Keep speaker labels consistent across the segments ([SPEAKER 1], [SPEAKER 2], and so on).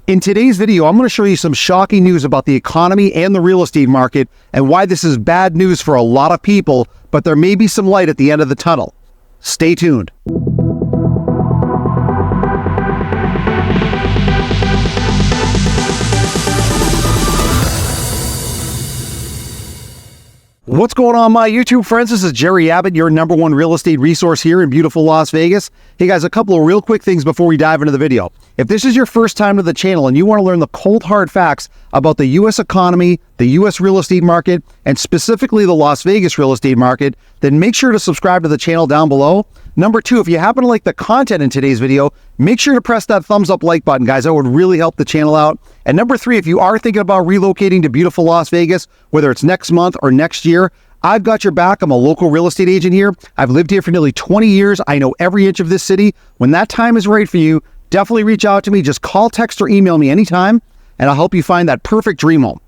[SPEAKER 1] In today's video, I'm going to show you some shocking news about the economy and the real estate market and why this is bad news for a lot of people, but there may be some light at the end of the tunnel. Stay tuned. What's going on, my YouTube friends? This is Jerry Abbott, your #1 real estate resource here in beautiful Las Vegas. Hey guys, a couple of real quick things before we dive into the video. If this is your first time to the channel and you want to learn the cold hard facts about the U.S. economy, the U.S. real estate market, and specifically the Las Vegas real estate market, then make sure to subscribe to the channel down below. Number 2, if you happen to like the content in today's video, make sure to press that thumbs up like button, guys. That would really help the channel out. And number 3, if you are thinking about relocating to beautiful Las Vegas, whether it's next month or next year, I've got your back. I'm a local real estate agent here. I've lived here for nearly 20 years. I know every inch of this city. When that time is right for you, definitely reach out to me. Just call, text, or email me anytime, and I'll help you find that perfect dream home.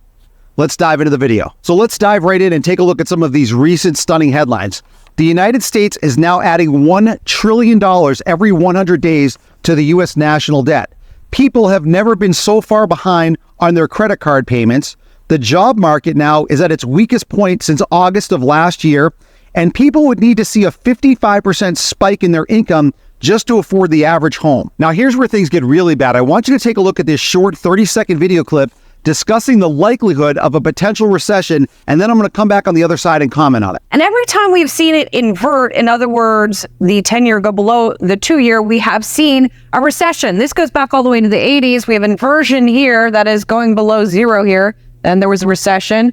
[SPEAKER 1] Let's dive into the video. So let's dive right in and take a look at some of these recent stunning headlines. The United States is now adding $1 trillion every 100 days to the U.S. national debt. People have never been so far behind on their credit card payments. The job market now is at its weakest point since August of last year, and people would need to see a 55% spike in their income just to afford the average home. Now, here's where things get really bad. I want you to take a look at this short 30-second video clip discussing the likelihood of a potential recession, and then I'm going to come back on the other side and comment on it.
[SPEAKER 2] And every time we've seen it invert, in other words, the 10-year go below the 2-year, we have seen a recession. This goes back all the way to the 80s. We have inversion here that is going below zero here. Then there was a recession,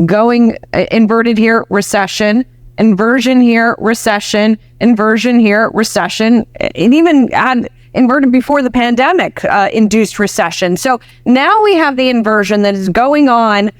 [SPEAKER 2] going inverted here, recession, inversion here, recession, inversion here, recession. It even had inverted before the pandemic induced recession. So now we have the inversion that is going on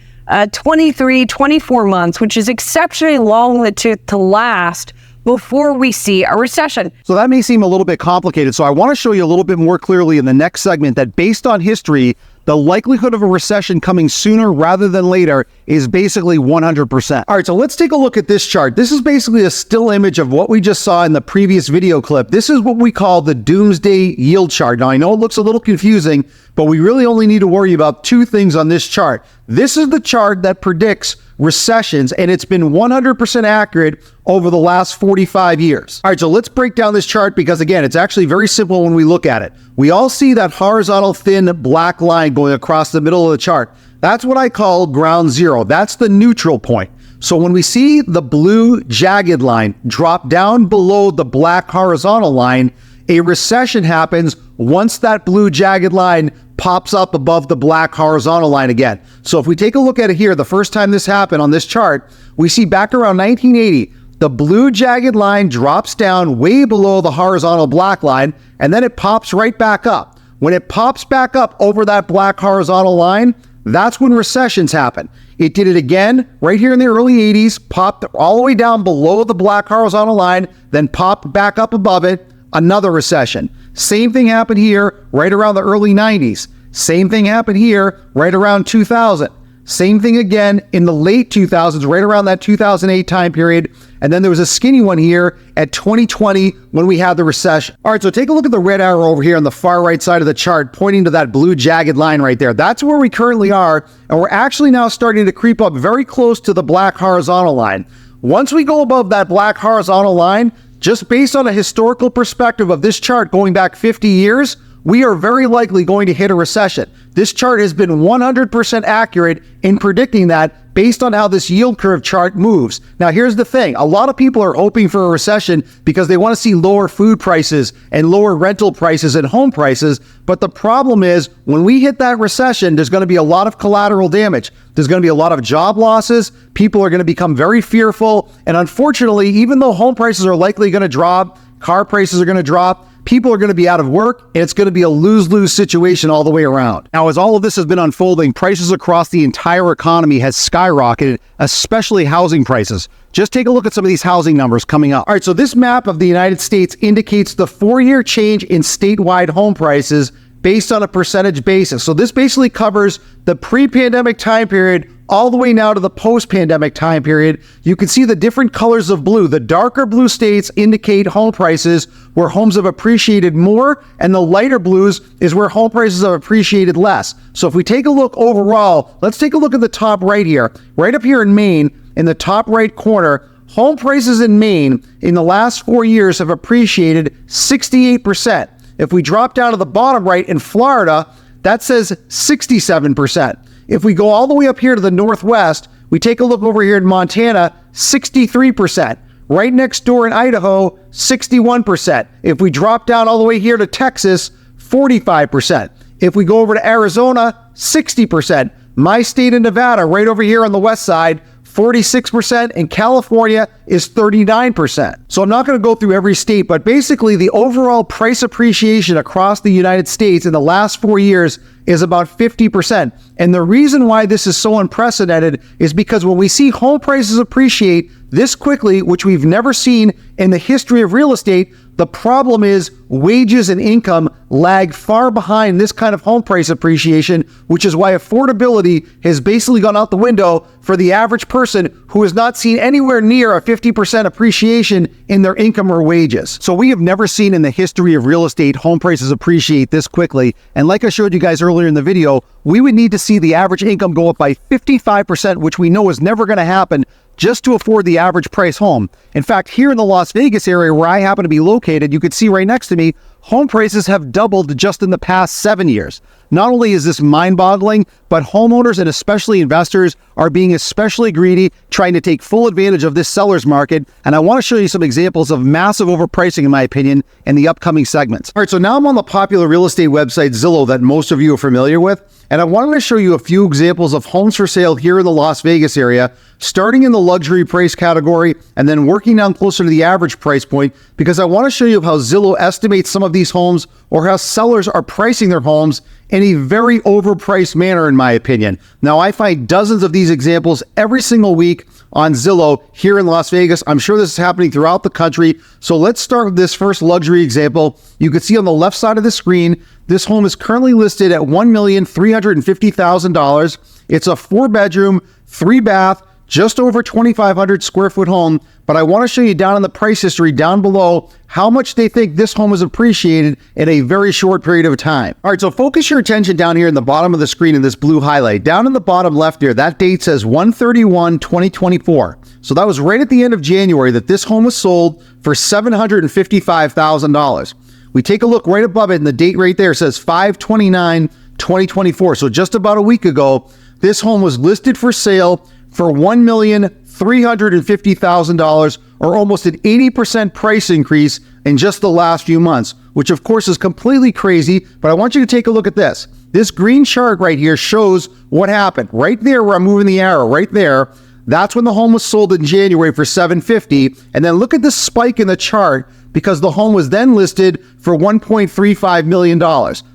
[SPEAKER 2] 23, 24 months, which is exceptionally long in the tooth to last before we see a recession.
[SPEAKER 1] So that may seem a little bit complicated. So I want to show you a little bit more clearly in the next segment that based on history, the likelihood of a recession coming sooner rather than later is basically 100%. All right, so let's take a look at this chart. This is basically a still image of what we just saw in the previous video clip. This is what we call the Doomsday yield chart. Now, I know it looks a little confusing, but we really only need to worry about 2 things on this chart. This is the chart that predicts recessions, and it's been 100% accurate over the last 45 years. All right, so let's break down this chart because, again, it's actually very simple when we look at it. We all see that horizontal thin black line going across the middle of the chart. That's what I call ground zero. That's the neutral point. So when we see the blue jagged line drop down below the black horizontal line, a recession happens once that blue jagged line pops up above the black horizontal line again. So if we take a look at it here, the first time this happened on this chart, we see back around 1980, the blue jagged line drops down way below the horizontal black line, and then it pops right back up. When it pops back up over that black horizontal line, that's when recessions happen. It did it again right here in the early 80s, popped all the way down below the black horizontal line, then popped back up above it, another recession. Same thing happened here right around the early 90s. Same thing happened here right around 2000. Same thing again in the late 2000s, right around that 2008 time period. And then there was a skinny one here at 2020 when we had the recession. All right, so take a look at the red arrow over here on the far right side of the chart, pointing to that blue jagged line right there. That's where we currently are. And we're actually now starting to creep up very close to the black horizontal line. Once we go above that black horizontal line, just based on a historical perspective of this chart going back 50 years, we are very likely going to hit a recession. This chart has been 100% accurate in predicting that based on how this yield curve chart moves. Now, here's the thing. A lot of people are hoping for a recession because they want to see lower food prices and lower rental prices and home prices. But the problem is when we hit that recession, there's going to be a lot of collateral damage. There's going to be a lot of job losses. People are going to become very fearful. And unfortunately, even though home prices are likely going to drop, car prices are going to drop, people are going to be out of work, and it's going to be a lose-lose situation all the way around. Now, as all of this has been unfolding, prices across the entire economy has skyrocketed, especially housing prices. Just take a look at some of these housing numbers coming up. All right, so this map of the United States indicates the 4-year change in statewide home prices based on a percentage basis. So this basically covers the pre-pandemic time period all the way now to the post-pandemic time period. You can see the different colors of blue. The darker blue states indicate home prices where homes have appreciated more, and the lighter blues is where home prices have appreciated less. So if we take a look overall, let's take a look at the top right here. Right up here in Maine, in the top right corner, home prices in Maine in the last 4 years have appreciated 68%. If we drop down to the bottom right in Florida, that says 67%. If we go all the way up here to the northwest, we take a look over here in Montana, 63%. Right next door in Idaho, 61%. If we drop down all the way here to Texas, 45%. If we go over to Arizona, 60%. My state of Nevada, right over here on the west side, 46%, and California is 39%. So I'm not going to go through every state, but basically the overall price appreciation across the United States in the last 4 years is about 50%. And the reason why this is so unprecedented is because when we see home prices appreciate this quickly, which we've never seen in the history of real estate, the problem is wages and income lag far behind this kind of home price appreciation, which is why affordability has basically gone out the window for the average person who has not seen anywhere near a 50% appreciation in their income or wages. So we have never seen in the history of real estate home prices appreciate this quickly. And like I showed you guys earlier in the video, we would need to see the average income go up by 55%, which we know is never going to happen, just to afford the average price home. In fact, here in the Las Vegas area where I happen to be located, you can see right next to me, home prices have doubled just in the past 7 years. Not only is this mind-boggling, but homeowners and especially investors are being especially greedy, trying to take full advantage of this seller's market. And I want to show you some examples of massive overpricing, in my opinion, in the upcoming segments. All right, so now I'm on the popular real estate website Zillow that most of you are familiar with. And I wanted to show you a few examples of homes for sale here in the Las Vegas area, starting in the luxury price category and then working down closer to the average price point, because I want to show you how Zillow estimates some of these homes or how sellers are pricing their homes in a very overpriced manner, in my opinion. Now, I find dozens of these examples every single week on Zillow here in Las Vegas. I'm sure this is happening throughout the country. So let's start with this first luxury example. You can see on the left side of the screen, this home is currently listed at $1,350,000. It's a 4-bedroom, 3-bath, just over 2,500 square foot home, but I want to show you down in the price history down below how much they think this home is appreciated in a very short period of time. All right, so focus your attention down here in the bottom of the screen in this blue highlight. Down in the bottom left here, that date says 1/31/2024. So that was right at the end of January that this home was sold for $755,000. We take a look right above it, and the date right there says 5/29/2024. So just about a week ago, this home was listed for sale for $1,350,000, or almost an 80% price increase in just the last few months, which of course is completely crazy. But I want you to take a look at this. This green chart right here shows what happened. Right there where I'm moving the arrow, right there, that's when the home was sold in January for $750,000. And then look at the spike in the chart, because the home was then listed for $1.35 million.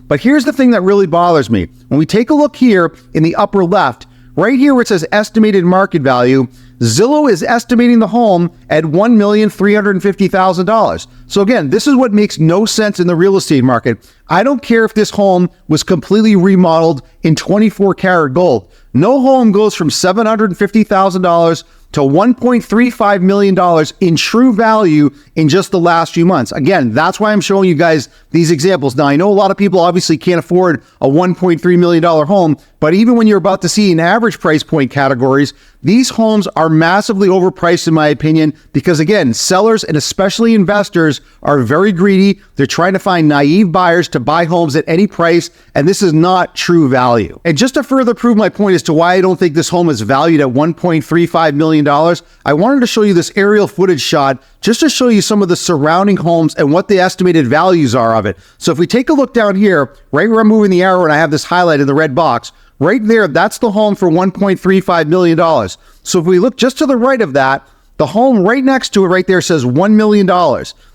[SPEAKER 1] But here's the thing that really bothers me. When we take a look here in the upper left, right here where it says estimated market value, Zillow is estimating the home at $1,350,000. So again, this is what makes no sense in the real estate market. I don't care if this home was completely remodeled in 24 karat gold. No home goes from $750,000 to $1.35 million in true value in just the last few months. Again, that's why I'm showing you guys these examples. Now, I know a lot of people obviously can't afford a $1.3 million home, but even when you're about to see in average price point categories, these homes are massively overpriced, in my opinion, because again, sellers and especially investors are very greedy. They're trying to find naive buyers to buy homes at any price, and this is not true value. And just to further prove my point as to why I don't think this home is valued at $1.35 million, I wanted to show you this aerial footage shot just to show you some of the surrounding homes and what the estimated values are of it. So if we take a look down here, right where I'm moving the arrow and I have this highlight in the red box, right there, that's the home for $1.35 million. So if we look just to the right of that, the home right next to it right there says $1 million.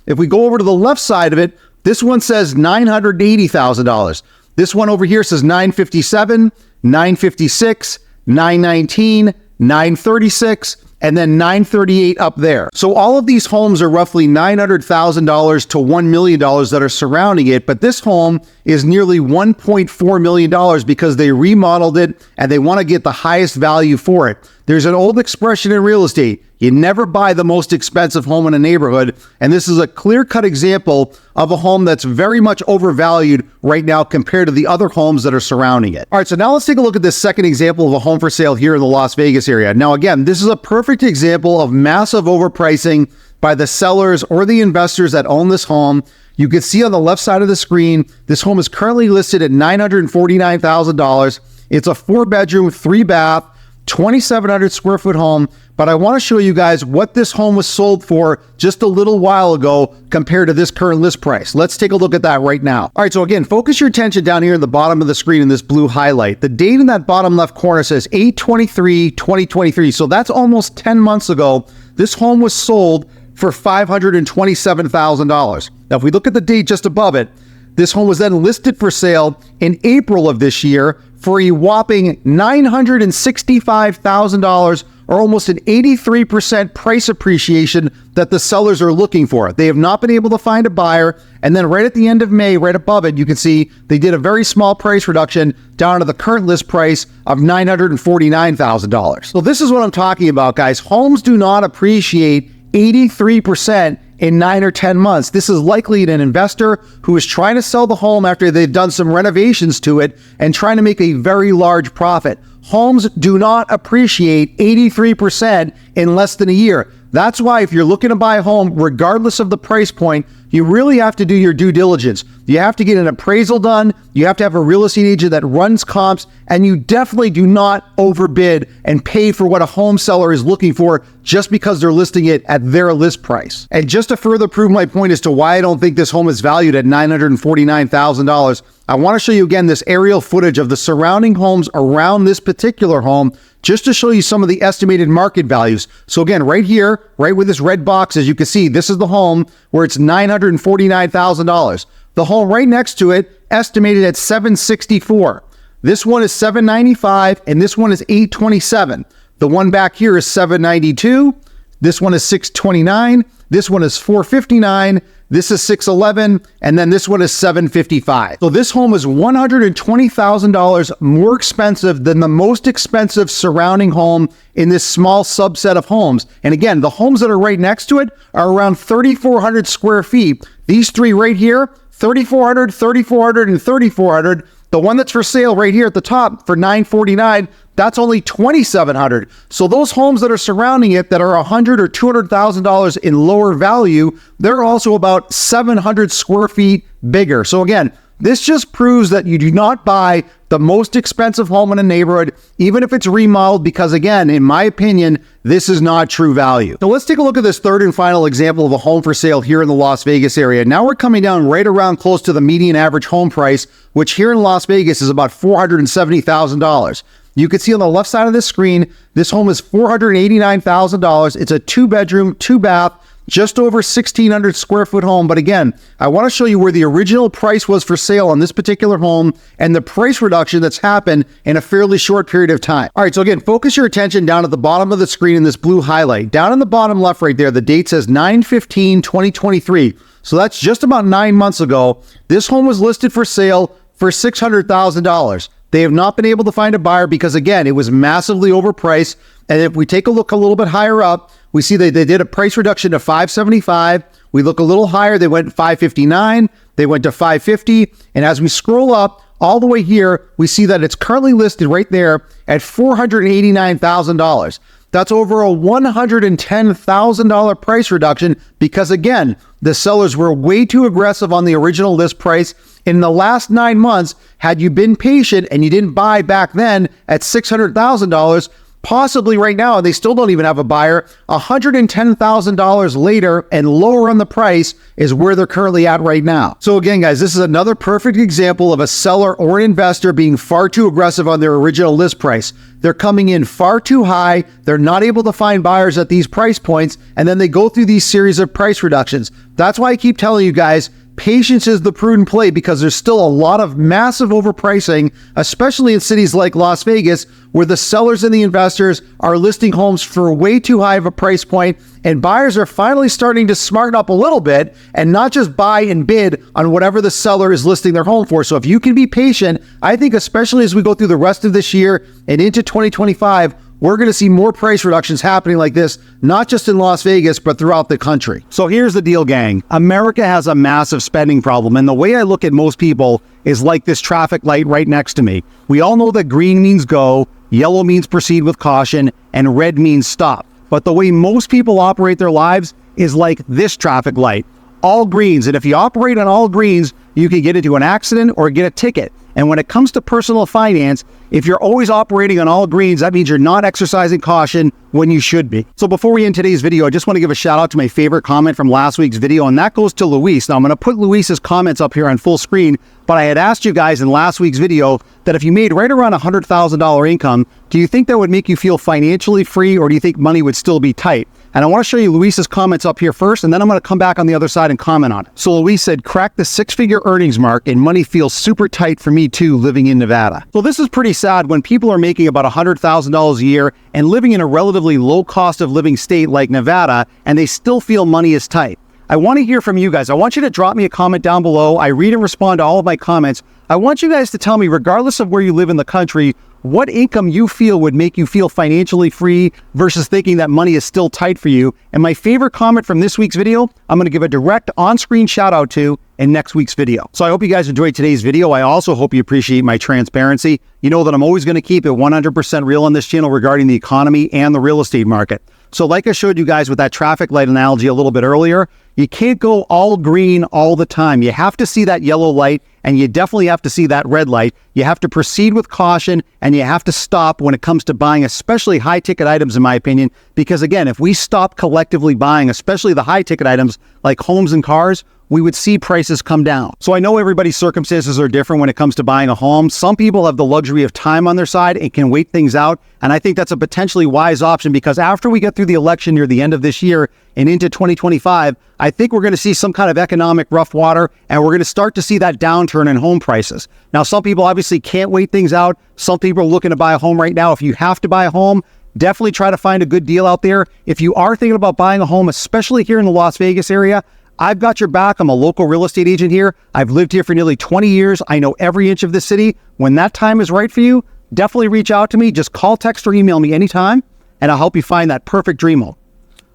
[SPEAKER 1] If we go over to the left side of it, this one says $980,000. This one over here says $957,000, $956,000, $919,000, $936,000. and then 938 up there. So all of these homes are roughly $900,000 to $1 million that are surrounding it, but this home is nearly $1.4 million because they remodeled it and they want to get the highest value for it. There's an old expression in real estate: you never buy the most expensive home in a neighborhood, and this is a clear-cut example of a home that's very much overvalued right now compared to the other homes that are surrounding it. All right, so now let's take a look at this second example of a home for sale here in the Las Vegas area. Now again, this is a perfect example of massive overpricing by the sellers or the investors that own this home. You can see on the left side of the screen, this home is currently listed at $949,000. It's a 4-bedroom, 3-bath, 2,700 square foot home, but I want to show you guys what this home was sold for just a little while ago compared to this current list price. Let's take a look at that right now. All right, so again, focus your attention down here in the bottom of the screen in this blue highlight. The date in that bottom left corner says 8/23/2023. So that's almost 10 months ago. This home was sold for $527,000. Now, if we look at the date just above it, this home was then listed for sale in April of this year for a whopping $965,000, or almost an 83% price appreciation that the sellers are looking for. They have not been able to find a buyer. And then right at the end of May, right above it, you can see they did a very small price reduction down to the current list price of $949,000. So this is what I'm talking about, guys. Homes do not appreciate 83% in 9 or 10 months. This is likely an investor who is trying to sell the home after they've done some renovations to it and trying to make a very large profit. Homes do not appreciate 83% in less than a year. That's why if you're looking to buy a home, regardless of the price point, you really have to do your due diligence. You have to get an appraisal done. You have to have a real estate agent that runs comps, and you definitely do not overbid and pay for what a home seller is looking for just because they're listing it at their list price. And just to further prove my point as to why I don't think this home is valued at $949,000, I want to show you again this aerial footage of the surrounding homes around this particular home, just to show you some of the estimated market values. So again, right here, right with this red box, as you can see, this is the home where it's $949,000. The home right next to it, estimated at $764,000. This one is $795,000, and this one is $827,000. The one back here is $792,000. This one is $629,000. This one is $459,000. This is $611,000, and then this one is $755,000. So this home is $120,000 more expensive than the most expensive surrounding home in this small subset of homes. And again, the homes that are right next to it are around 3,400 square feet. These three right here, 3,400, 3,400, and 3,400. The one that's for sale right here at the top for $949,000, that's only $2,700. So those homes that are surrounding it that are $100,000 or $200,000 in lower value, they're also about 700 square feet bigger. So again, this just proves that you do not buy the most expensive home in a neighborhood, even if it's remodeled, because again, in my opinion, this is not true value. So let's take a look at this third and final example of a home for sale here in the Las Vegas area. Now we're coming down right around close to the median average home price, which here in Las Vegas is about $470,000. You can see on the left side of this screen, this home is $489,000. It's a 2-bedroom, 2-bath, just over 1,600 square foot home. But again, I want to show you where the original price was for sale on this particular home and the price reduction that's happened in a fairly short period of time. All right, so again, focus your attention down at the bottom of the screen in this blue highlight. Down in the bottom left right there, the date says 9/15/2023. So that's just about 9 months ago. This home was listed for sale for $600,000. They have not been able to find a buyer because, again, it was massively overpriced. And if we take a look a little bit higher up, we see that they did a price reduction to $575,000. We look a little higher, they went $559,000, they went to $550,000. And as we scroll up all the way here, we see that it's currently listed right there at $489,000. That's over a $110,000 price reduction because, again, the sellers were way too aggressive on the original list price. In the last 9 months, had you been patient and you didn't buy back then at $600,000, possibly right now, and they still don't even have a buyer, $110,000 later and lower on the price is where they're currently at right now. So again, guys, this is another perfect example of a seller or an investor being far too aggressive on their original list price. They're coming in far too high. They're not able to find buyers at these price points, and then they go through these series of price reductions. That's why I keep telling you guys, patience is the prudent play because there's still a lot of massive overpricing, especially in cities like Las Vegas, where the sellers and the investors are listing homes for way too high of a price point, and buyers are finally starting to smarten up a little bit and not just buy and bid on whatever the seller is listing their home for. So if you can be patient, I think especially as we go through the rest of this year and into 2025, we're going to see more price reductions happening like this, not just in Las Vegas, but throughout the country. So here's the deal, gang. America has a massive spending problem, and the way I look at most people is like this traffic light right next to me. We all know that green means go, yellow means proceed with caution, and red means stop. But the way most people operate their lives is like this traffic light, all greens. And if you operate on all greens, you can get into an accident or get a ticket. And when it comes to personal finance, if you're always operating on all greens, that means you're not exercising caution when you should be. So before we end today's video, I just want to give a shout out to my favorite comment from last week's video, and that goes to Luis. Now I'm going to put Luis's comments up here on full screen, but I had asked you guys in last week's video that if you made right around $100,000 income, do you think that would make you feel financially free, or do you think money would still be tight? And I want to show you Luis's comments up here first, and then I'm going to come back on the other side and comment on it. So Luis said, crack the 6-figure earnings mark and money feels super tight for me too, living in Nevada. So this is pretty sad when people are making about $100,000 a year and living in a relatively low cost of living state like Nevada, and they still feel money is tight. I want to hear from you guys. I want you to drop me a comment down below. I read and respond to all of my comments. I want you guys to tell me, regardless of where you live in the country, what income you feel would make you feel financially free versus thinking that money is still tight for you. And my favorite comment from this week's video, I'm going to give a direct on-screen shout out to in next week's video. So I hope you guys enjoyed today's video. I also hope you appreciate my transparency. You know that I'm always going to keep it 100% real on this channel regarding the economy and the real estate market. So like I showed you guys with that traffic light analogy a little bit earlier, you can't go all green all the time. You have to see that yellow light, and you definitely have to see that red light. You have to proceed with caution, and you have to stop when it comes to buying, especially high ticket items, in my opinion, because again, if we stop collectively buying, especially the high ticket items like homes and cars, we would see prices come down. So I know everybody's circumstances are different when it comes to buying a home. Some people have the luxury of time on their side and can wait things out. And I think that's a potentially wise option, because after we get through the election near the end of this year and into 2025, I think we're going to see some kind of economic rough water, and we're going to start to see that downturn in home prices. Now, some people obviously can't wait things out. Some people are looking to buy a home right now. If you have to buy a home, definitely try to find a good deal out there. If you are thinking about buying a home, especially here in the Las Vegas area, I've got your back. I'm a local real estate agent here. I've lived here for nearly 20 years. I know every inch of the city. When that time is right for you, definitely reach out to me. Just call, text, or email me anytime, and I'll help you find that perfect dream home.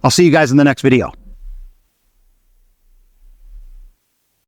[SPEAKER 1] I'll see you guys in the next video.